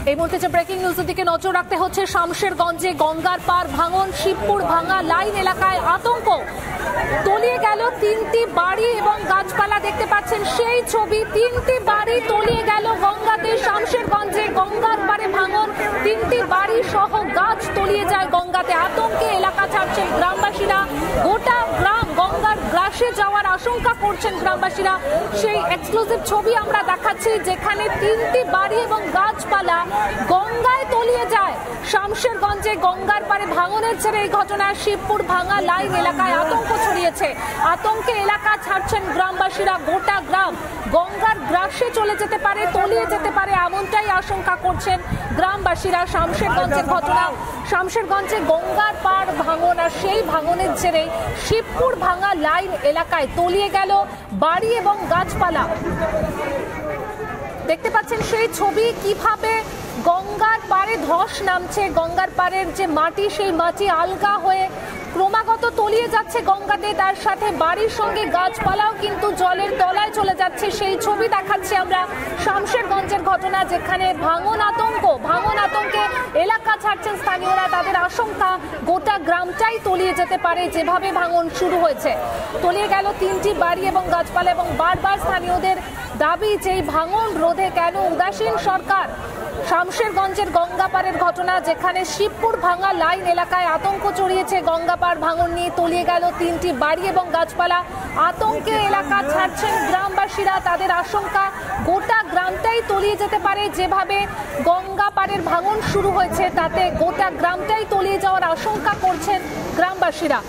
এই মুহূর্তে যে ব্রেকিং নিউজের দিকে নজর রাখতে হচ্ছে, শামশেরগঞ্জে গঙ্গার পার ভাঙন, শিবপুর ভাঙা লাইন এলাকায় আতঙ্ক। তলিয়ে গেল 3টি বাড়ি এবং গাছপালা, দেখতে পাচ্ছেন সেই ছবি। 3টি বাড়ি তলিয়ে গেল গঙ্গাতে। শামশেরগঞ্জে গঙ্গার পারে ভাঙন, 3টি বাড়ি সহ গাছ তলিয়ে যায় গঙ্গাতে। আতঙ্কে এলাকা ছাড়ছেন গ্রামবাসীরা। গোটা গ্রাম গঙ্গার গ্রাসে যাওয়ার আশঙ্কা করছেন গ্রামবাসীরা। সেই এক্সক্লুসিভ ছবি আমরা দেখাচ্ছি, যেখানে 3টি বাড়ি এবং গাছপালা গঙ্গায় তলিয়ে যায়। শামশেরগঞ্জে গঙ্গার পারে ভাঙনের ছেড়ে এই ঘটনায় শিবপুর ভাঙা লাইন এলাকায় আতঙ্ক ছড়িয়েছে। আতঙ্কে এলাকা ছাড়ছেন গ্রামবাসীরা। গোটা গ্রাম গঙ্গার গ্রাসে চলে যেতে পারে, তলিয়ে যেতে পারে, এমনটাই আশঙ্কা করছেন গ্রামবাসীরা। শামশেরগঞ্জের ঘটনা, শামশেরগঞ্জে গঙ্গার পার ভাঙন, আর সেই ভাঙনের ছেড়ে শিবপুর ভাঙা লাইন এলাকায় তলিয়ে গেল বাড়ি এবং গাছপালা। দেখতে পাচ্ছেন সেই ছবি, কিভাবে গঙ্গার পাড়ে ধস নামছে। গঙ্গার পাড়ের যে মাটি, সেই মাটি আলগা হয়ে ক্রমাগত তলিয়ে যাচ্ছে গঙ্গাতে। তার সাথে বাড়ির সঙ্গে গাছপালাও কিন্তু জলের তলায় চলে যাচ্ছে। সেই ছবি দেখাচ্ছি আমরা। শামশেরগঞ্জের ঘটনা, যেখানে ভাঙন আতঙ্কে এলাকা ছাড়ছেন স্থানীয়রা। তাদের আশঙ্কা গোটা গ্রামটাই তলিয়ে যেতে পারে, যেভাবে ভাঙন শুরু হয়েছে। তলিয়ে গেল 3টি বাড়ি এবং গাছপালা, এবং বারবার স্থানীয়দের দাবি যে ভাঙন রোধে কেন উদাসীন সরকার। শামশেরগঞ্জের গঙ্গাপাড়ের ঘটনা, যেখানে শিবপুর ভাঙা লাইন এলাকায় আতঙ্ক ছড়িয়েছে। গঙ্গাপাড় ভাঙন নিয়ে তলিয়ে গেল 3টি বাড়ি এবং গাছপালা। আতঙ্কে এলাকা ছাড়ছেন গ্রামবাসীরা। তাদের আশঙ্কা গোটা গ্রামটাই তলিয়ে যেতে পারে, যেভাবে গঙ্গাপাড়ের ভাঙন শুরু হয়েছে তাতে গোটা গ্রামটাই তলিয়ে যাওয়ার আশঙ্কা করছেন গ্রামবাসীরা।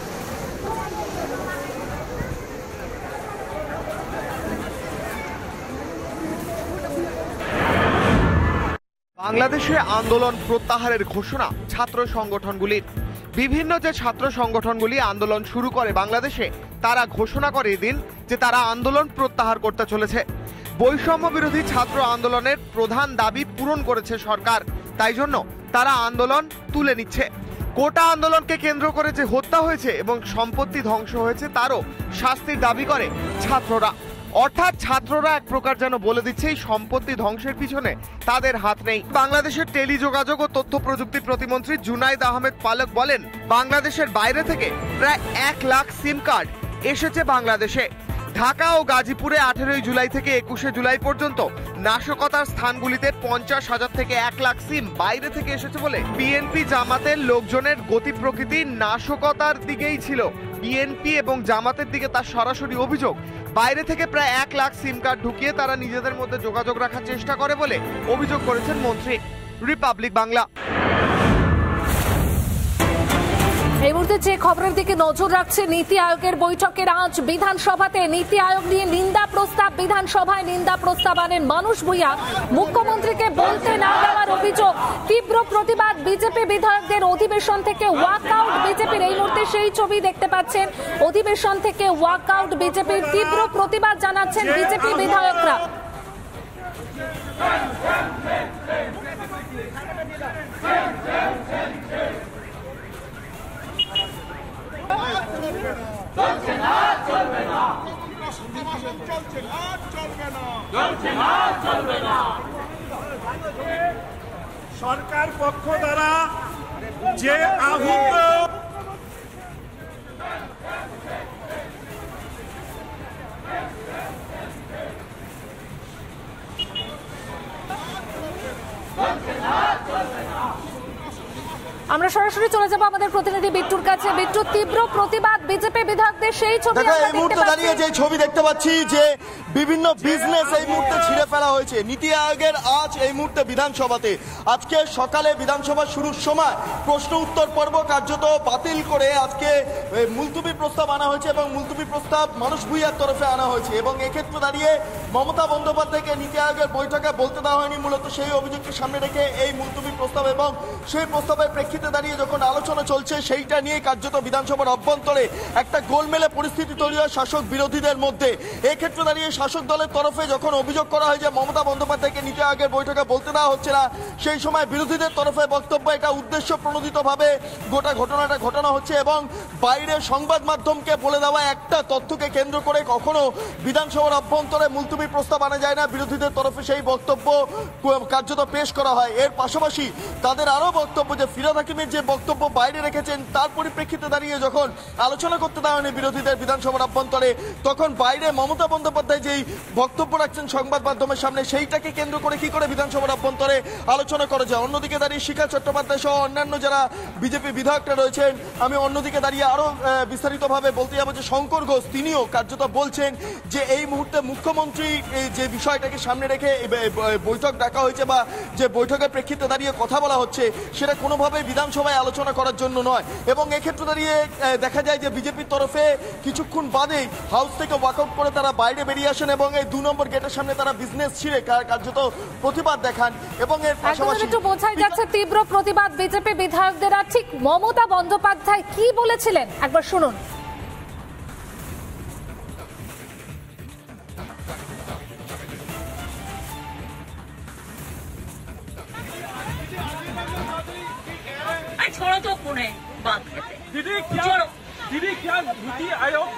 বাংলাদেশে আন্দোলন প্রত্যাহারের ঘোষণা ছাত্র সংগঠনগুলির। বিভিন্ন যে ছাত্র সংগঠনগুলি আন্দোলন শুরু করে বাংলাদেশে, তারা ঘোষণা করে এদিন যে তারা আন্দোলন প্রত্যাহার করতে চলেছে। বৈষম্য বিরোধী ছাত্র আন্দোলনের প্রধান দাবি পূরণ করেছে সরকার, তাই জন্য তারা আন্দোলন তুলে নিচ্ছে। কোটা আন্দোলনকে কেন্দ্র করে যে হত্যা হয়েছে এবং সম্পত্তি ধ্বংস হয়েছে, তারও শাস্তির দাবি করে ছাত্ররা। অর্থাৎ ছাত্ররা এক প্রকার যেন বলে দিচ্ছে এই সম্পত্তি ধ্বংসের পিছনে তাদের হাত নেই। বাংলাদেশের টেলিযোগাযোগ ও তথ্য প্রযুক্তি প্রতিমন্ত্রী জুনাইদ আহমেদ পালক বলেন, বাংলাদেশের বাইরে থেকে প্রায় 1 লাখ সিম কার্ড এসেছে বাংলাদেশে। ঢাকা ও গাজীপুরে 18 জুলাই থেকে 21 জুলাই পর্যন্ত নাশকতার স্থানগুলিতে 50,000 থেকে 1 লাখ সিম বাইরে থেকে এসেছে বলে বিএনপি জামাতের লোকজনের গতি প্রকৃতি নাশকতার দিকেই ছিল। বিএনপি এবং জামাতের দিকে তার সরাসরি অভিযোগ, বাইরে থেকে প্রায় 1 লাখ সিম কার্ড ঢুকিয়ে তারা নিজেদের মধ্যে যোগাযোগ রাখার চেষ্টা করে বলে অভিযোগ করেছেন মন্ত্রী। রিপাবলিক বাংলা। এই মুহূর্তে যে খবরের দিকে নজর রাখছে, নীতি আয়োগের বৈঠকের আজ বিধানসভাতে নীতি আয়োগ নিয়ে নিন্দা প্রস্তাব। বিধানসভায় নিন্দা প্রস্তাব আনেন মানুষ ভূঁইয়া। মুখ্যমন্ত্রীকে বলতে না দেওয়ার অভিযোগ। তীব্র প্রতিবাদ বিজেপি বিধায়কদের। অধিবেশন থেকে ওয়াকআউট বিজেপির। এই মুহূর্তে সেই ছবি দেখতে পাচ্ছেন। অধিবেশন থেকে ওয়াকআউট বিজেপির। তীব্র প্রতিবাদ জানাচ্ছেন বিজেপি বিধায়করা। সরকার পক্ষ দ্বারা যে আহত আমরা সরাসরি চলে যাব আমাদের প্রতিনিধি বিট্টুর কাছে। বিট্টু, তীব্র প্রতিবাদ বিজেপি বিধায়কদের, সেই ছবি এই মুহূর্তে দাঁড়িয়ে যে ছবি দেখতে পাচ্ছি, যে বিভিন্ন বিজনেস এই মুহূর্তে ছিঁড়ে ফেলা হয়েছে। নীতি আয়োগের আজ এই মুহূর্তে বিধানসভাতে, আজকে সকালে বিধানসভা শুরুর সময় প্রশ্ন উত্তর পর্ব কার্যত বাতিল করে আজকে মুলতুবি প্রস্তাব আনা হয়েছে, এবং মুলতুবি প্রস্তাব মানুষ ভূঁইয়ার তরফে আনা হয়েছে। এবং এক্ষেত্রে দাঁড়িয়ে মমতা বন্দ্যোপাধ্যায়কে নীতি আয়োগের বৈঠকে বলতে দেওয়া হয়নি, মূলত সেই অভিযোগকে সামনে রেখে এই মুলতুবি প্রস্তাব। এবং সেই প্রস্তাবের প্রেক্ষিতে দাঁড়িয়ে যখন আলোচনা চলছে, সেইটা নিয়ে কার্যত বিধানসভার অভ্যন্তরে একটা গোলমেলে পরিস্থিতি তৈরি হয় শাসক বিরোধীদের মধ্যে। এক্ষেত্রে দাঁড়িয়ে শাসক দলের তরফে যখন অভিযোগ করা হয় যে মমতা বন্দ্যোপাধ্যায়কে নীতি আগের বৈঠকে বলতে দেওয়া হচ্ছে না, সেই সময় বিরোধীদের তরফে বক্তব্য এটা উদ্দেশ্য প্রণোদিতভাবে গোটা ঘটনাটা ঘটানো হচ্ছে এবং বাইরে সংবাদ মাধ্যমকে বলে দেওয়া একটা তথ্যকে কেন্দ্র করে কখনো বিধানসভার অভ্যন্তরে মুলতবি প্রস্তাব আনা যায় না। বিরোধীদের তরফে সেই বক্তব্য কার্যত পেশ করা হয়। এর পাশাপাশি তাদের আরও বক্তব্য যে ফিরহাদ হাকিমের যে বক্তব্য বাইরে রেখেছেন তার পরিপ্রেক্ষিতে দাঁড়িয়ে যখন আলোচনা করতে দেওয়া হয়নি বিরোধীদের বিধানসভার অভ্যন্তরে, তখন বাইরে মমতা বন্দ্যোপাধ্যায় যেই বক্তব্য রাখছেন সংবাদ মাধ্যমের সামনে সেইটাকে কেন্দ্র করে কি করে বিধানসভার অভ্যন্তরে আলোচনা করা যায়। অন্যদিকে দাঁড়িয়ে শিখা চট্টোপাধ্যায় সহ অন্যান্য যারা বিজেপি বিধায়করা রয়েছেন, আমি অন্যদিকে দাঁড়িয়ে আরো বিস্তারিতভাবে বলতে যাবো যে শঙ্কর ঘোষ তিনিও কার্যত বলছেন যে এই মুহূর্তে মুখ্যমন্ত্রী যে বিষয়টাকে সামনে রেখে বৈঠক ডাকা হয়েছে বা যে বৈঠকের প্রেক্ষিতে দাঁড়িয়ে কথা বলা হচ্ছে সেটা কোনোভাবে বিধানসভায় আলোচনা করার জন্য নয়। এবং এক্ষেত্রে দাঁড়িয়ে দেখা যায় যে বিজেপির তরফে কিছুক্ষণ বাদেই হাউস থেকে ওয়াকআউট করে তারা বাইরে বেরিয়ে আসেন এবং এই 2 নম্বর গেটের সামনে তারা বিজনেস ছিঁড়ে কার্যত প্রতিবাদ দেখান। এবং এর পাশাপাশি একটু বোঝাই যাচ্ছে তীব্র প্রতিবাদ বিজেপি বিধায়কদের। ঠিক মমতা বন্দ্যোপাধ্যায় কি বলেছিলেন একবার শুনুন। छोड़ो तो कौन है बात करते दीदी क्या नीति आयोग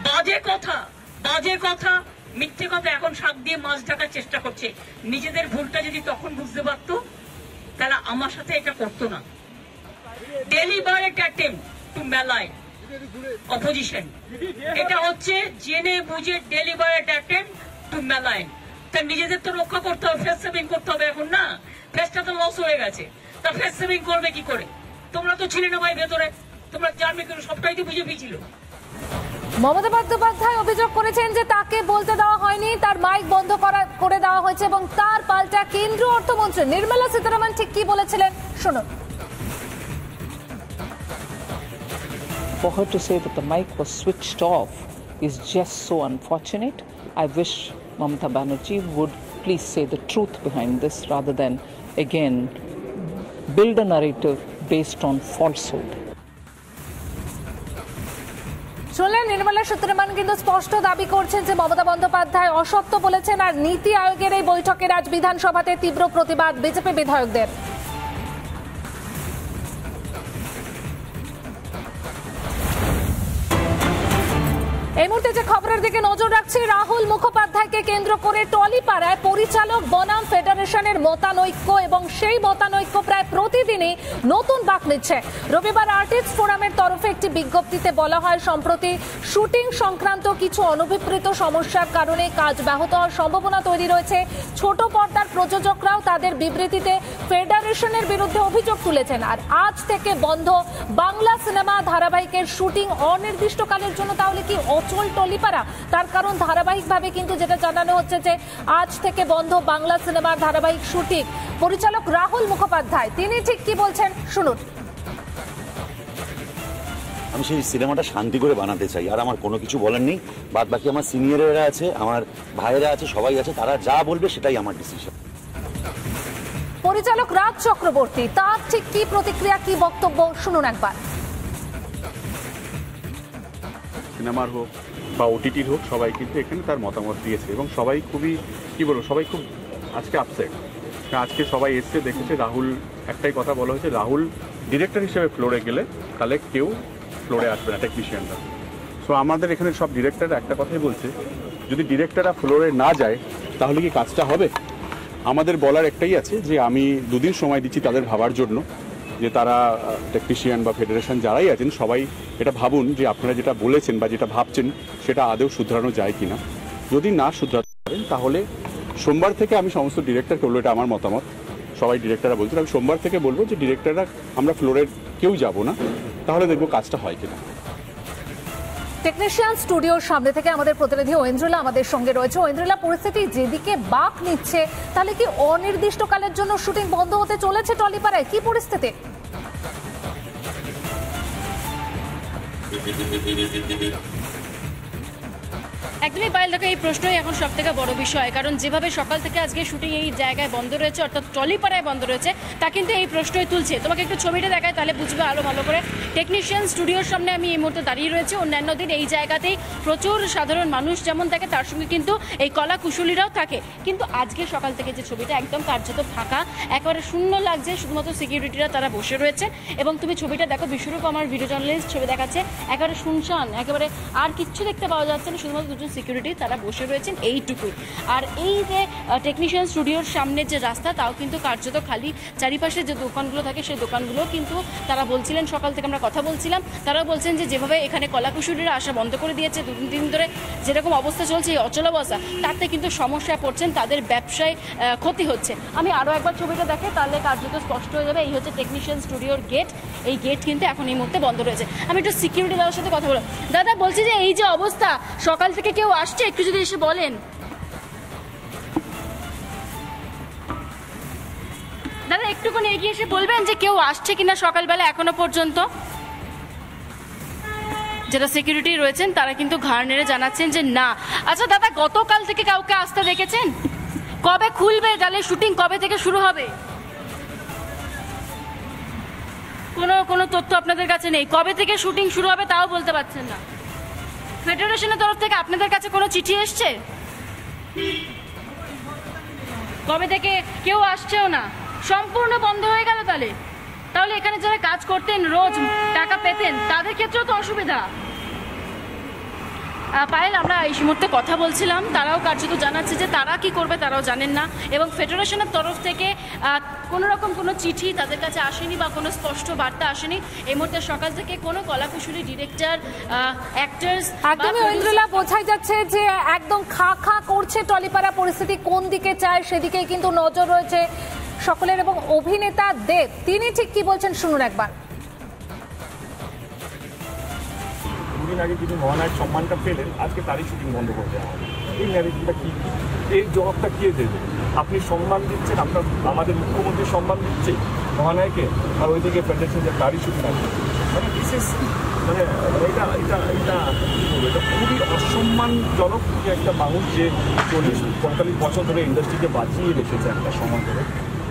বাজে কথা মিথ্যে কথা এখন শাক দিয়ে মাছ ঢাকার চেষ্টা করছে। নিজেদের ভুলটা যদি তখন বুঝতে পারতো তাহলে আমার সাথে এটা করতো না। ডেলিবারেট অ্যাটেম্প টু ম্যালাই অপোজিশন, এটা হচ্ছে জেনে বুঝে ডেলিবারেট অ্যাটেম্প টু ম্যালাই। তা নিজেদের তো রক্ষা করতে হবে, ফেস সেভিং করতে হবে। এখন না, ফেসটা তো লস হয়ে গেছে, তা ফেস সেভিং করবে কি করে? তোমরা তো ছিলে না ভাই ভেতরে, তোমরা জানবে কেন? সবটাই তো বিজেপি ছিল। মমতা বন্দ্যোপাধ্যায় অভিযোগ করেছেন যে তাকে বলতে দেওয়া হয়নি, তার মাইক বন্ধ করে দেওয়া হয়েছে এবং তার পাল্টা কেন্দ্রীয় অর্থমন্ত্রী নির্মলা সীতারামন ঠিক কি বলেছিলেন শুনুন। For her to say that the mic was switched off is just so unfortunate. I wish Mamata Banerjee would please say the truth behind this rather than again build a narrative based on falsehood. শুনলেন নির্মলা সীতারামন কিন্তু স্পষ্ট দাবি করছেন যে মমতা বন্দ্যোপাধ্যায় অসত্য বলেছেন। আর নীতি আয়োগের এই বৈঠকের আজ বিধানসভাতে তীব্র প্রতিবাদ বিজেপি বিধায়কদের। এই মুহূর্তে যে খবরের দিকে নজর রাখছি, রাহুল মুখোপাধ্যায়কে কেন্দ্র করে টলিপাড়ায় পরিচালক বনাম ফেডারেশনের মতানৈক্য এবং সেই মতানৈক্য প্রায় প্রতিদিনই নতুন বাঁক নিচ্ছে। রবিবার আর্টিস্ট ফোরামের তরফে একটি বিজ্ঞপ্তিতে বলা হয় সম্প্রতি শুটিং সংক্রান্ত কিছু অনভিপ্রেত সমস্যার কারণে কাজ ব্যাহত হওয়ার সম্ভাবনা তৈরি রয়েছে। ছোট পর্দার প্রযোজকরাও তাদের বিবৃতিতে ফেডারেশনের বিরুদ্ধে অভিযোগ তুলেছেন। আর আজ থেকে বন্ধ বাংলা সিনেমা ধারাবাহিকের শুটিং অনির্দিষ্টকালের জন্য। তাহলে কি অচল টলিপাড়া? তার কারণ ধারাবাহিকভাবে কিন্তু যেটা জানানো হচ্ছে যে আজ থেকে বন্ধ বাংলা সিনেমার ধারাবাহিক শুটিং। পরিচালক রাহুল মুখোপাধ্যায় তিনি ঠিক কি বলছেন শুনুন। আমি সেই সিনেমাটা শান্তি করে বানাতে চাই, আর আমার কোনো কিছু বলার নেই। বাদ বাকি আমার সিনিয়রেরা আছে, আমার ভাইয়েরা আছে, সবাই আছে, তারা যা বলবে সেটাই আমার ডিসিশন। পরিচালক রাজ চক্রবর্তী তার ঠিক কি প্রতিক্রিয়া, কি বক্তব্য শুনুন একবার। সিনেমার হোক বা ওটিটির হোক, সবাই কিন্তু এখানে তার মতামত দিয়েছে এবং সবাই খুবই সবাই খুব আজকে আপসেট। আজকে সবাই এসছে, দেখেছে রাহুল, একটাই কথা বলা হয়েছে, রাহুল ডিরেক্টর হিসেবে ফ্লোরে গেলে তাহলে কেউ ফ্লোরে আসবে না, টেকনিশিয়ানরা। সো আমাদের এখানে সব ডিরেক্টররা একটা কথাই বলছে, যদি ডিরেক্টররা ফ্লোরে না যায় তাহলে কি কাজটা হবে? আমাদের বলার একটাই আছে যে আমি 2 দিন সময় দিচ্ছি তাদের ভাবার জন্য, যে তারা টেকনিশিয়ান বা ফেডারেশন যারাই আছেন সবাই এটা ভাবুন যে আপনারা যেটা বলেছেন বা যেটা ভাবছেন সেটা আদৌ শুধরানো যায় কিনা। যদি না শুধরাতে পারেন তাহলে সোমবার থেকে আমি সমস্ত ডিরেক্টরকে বলবো, এটা আমার মতামত, সবাই ডিরেক্টররা বলছেন, আমি সোমবার থেকে বলবো যে ডিরেক্টররা আমরা ফ্লোরের কেউ যাব না, তাহলে দেখবো কাজটা হয় কিনা। টেকনিশিয়ান স্টুডিওর সামনে থেকে আমাদের প্রতিনিধি ঐন্দ্রিলা আমাদের সঙ্গে রয়েছে। ঐন্দ্রিলা, পরিস্থিতি যেদিকে বাঁক নিচ্ছে, তাহলে কি অনির্দিষ্টকালের জন্য শুটিং বন্ধ হতে চলেছে টলিপাড়ায়? কি পরিস্থিতি? একদমই পায়েল, দেখো এই প্রশ্নই এখন সব থেকে বড় বিষয়, কারণ যেভাবে সকাল থেকে আজকে শুটিং এই জায়গায় বন্ধ রয়েছে, অর্থাৎ টলিপাড়ায় বন্ধ রয়েছে, তা কিন্তু এই প্রশ্নই তুলছে। তোমাকে একটু ছবিটা দেখায়, তাহলে বুঝবে আরও ভালো করে। টেকনিশিয়ান স্টুডিওর সামনে আমি এই মুহূর্তে দাঁড়িয়ে রয়েছি। অন্যান্য দিন এই জায়গাতেই প্রচুর সাধারণ মানুষ যেমন থাকে, তার সঙ্গে কিন্তু এই কলা কুশলীরাও থাকে, কিন্তু আজকে সকাল থেকে যে ছবিটা একদম কার্যত ফাঁকা, একেবারে শূন্য লাগছে, শুধুমাত্র সিকিউরিটিরা তারা বসে রয়েছে। এবং তুমি ছবিটা দেখো, বিশ্বরূপ আমার ভিডিও জার্নালিস্ট ছবি দেখাচ্ছে, একেবারে শুনশান, একেবারে আর কিচ্ছু দেখতে পাওয়া যাচ্ছে না, শুধুমাত্র দুজন সিকিউরিটি তারা বসে রয়েছেন, এইটুকুই। আর এই যে টেকনিশিয়ান স্টুডিওর সামনে যে রাস্তা, তাও কিন্তু কার্যত খালি। চারিপাশে যে দোকানগুলো থাকে সেই দোকানগুলো কিন্তু তারা বলছিলেন, সকাল থেকে আমরা কথা বলছিলাম, তারা বলছেন যে যেভাবে এখানে কলাকুশলীরা আসা বন্ধ করে দিয়েছে, 2-3 দিন ধরে যেরকম অবস্থা চলছে, এই অচলাবস্থা, তাতে কিন্তু সমস্যায় পড়ছেন, তাদের ব্যবসায় ক্ষতি হচ্ছে। আমি আরও একবার ছবিটা দেখে, তাহলে কার্যত স্পষ্ট হয়ে যাবে। এই হচ্ছে টেকনিশিয়ান স্টুডিওর গেট, এই গেট কিন্তু এখন এই মুহূর্তে বন্ধ রয়েছে। আমি একটু সিকিউরিটি দাদার সাথে কথা বলবো। দাদা, বলছি যে এই যে অবস্থা, সকাল থেকে কেউ আসছে, একটু যদি এসে বলেন। দাদা, একটুখানি এগিয়ে এসে বলবেন যে কেউ আসছে কিনা সকালবেলা এখনো পর্যন্ত। যারা সিকিউরিটি রয়েছেন তারা কিন্তু ঘাড় নেড়ে জানাচ্ছেন যে না। আচ্ছা দাদা, গতকাল থেকে কাউকে আসতে দেখেছেন? কবে খুলবে, তাহলে শুটিং কবে থেকে শুরু হবে? কোনো তথ্য আপনাদের কাছে নেই? কবে থেকে শুটিং শুরু হবে তাও বলতে পারছেন না। ফেডারেশনের তরফ থেকে আপনাদের কাছে কোনো চিঠি এসছে? কবে থেকে কেউ আসছেও না, সম্পূর্ণ বন্ধ হয়ে গেল। তাহলে এখানে যারা কাজ করতেন, রোজ টাকা পেতেন, তাদের ক্ষেত্রেও তো অসুবিধা। পায়েল, আমরা এই মুহূর্তে কথা বলছিলাম, তারাও কার্যত জানাচ্ছে যে তারা কি করবে তারাও জানেন না, এবং ফেডারেশনের তরফ থেকে কোনো রকম কোনো চিঠি তাদের কাছে আসেনি বা কোনো স্পষ্ট বার্তা আসেনি। এই মুহূর্তে সকাল থেকে কোনো কলাকুশলী, ডিরেক্টর, অ্যাক্টার্স, একদমই ঐন্দ্রিলা, বোঝাই যাচ্ছে যে একদম খা খা করছে টলিপাড়া। পরিস্থিতি কোন দিকে চায় সেদিকেই কিন্তু নজর রয়েছে সকলের। এবং অভিনেতা দেব, তিনি ঠিক কি বলছেন শুনুন একবার। দুদিন আগে যিনি মহানায়ক সম্মানটা পেলেন, আজকে তারই শুটিং বন্ধ করে দেওয়া হবে। এই ন্যারেটিভটা কি, এই জবাবটা কে দেবে? আপনি সম্মান দিচ্ছেন, আপনার আমাদের মুখ্যমন্ত্রী সম্মান দিচ্ছে মহানায়কে, আর ওইদিকে ফেডারেশন যে তারই শুটিং আছে। মানে বিশেষ এটা খুবই অসম্মানজনক যে একটা মানুষ যে 40-45 বছর ধরে ইন্ডাস্ট্রিকে বাঁচিয়ে রেখেছে একটা সময় ধরে,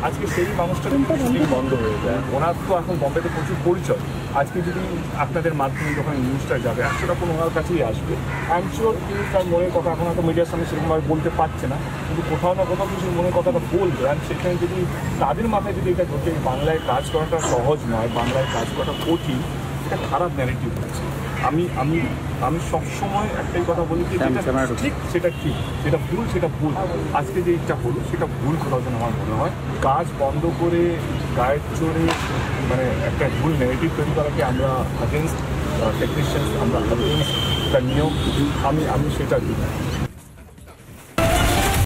আজকে সেই মানুষটার শুটিং বন্ধ হয়ে যায়। ওনার তো এখন বম্বেতে প্রচুর পরিচয়। আজকে যদি আপনাদের মাধ্যমে যখন নিউজটা যাবে, 100টা কোনো ওনার কাছেই আসবে। আই এম শিওর তিনি তার মনের কথা এখন হয়তো মিডিয়ার সামনে সেরকমভাবে বলতে পারছে না, কিন্তু কোথাও না কোথাও কিছু মনের কথাটা বলবে। আর সেখানে যদি তাদের মাথায় যদি এটা ঘটে, বাংলায় কাজ করাটা সহজ নয়, বাংলায় কাজ করাটা কঠিন, এটা খারাপ ন্যারেটিভ হচ্ছে। আমি সবসময় একটাই কথা বলি যে ঠিক সেটা ঠিক, যেটা ভুল সেটা ভুল। আজকে যে এটা হলো সেটা ভুল কোথাও যেন আমার মনে হয়। কাজ বন্ধ করে গায়ের চড়ে মানে একটা ভুল নেগেটিভ তৈরি করাকে আমরা অ্যাগেনস্ট টেকনিশিয়ানস, আমরা অ্যাগেনস্ট তার নিয়ম, আমি সেটা দিই।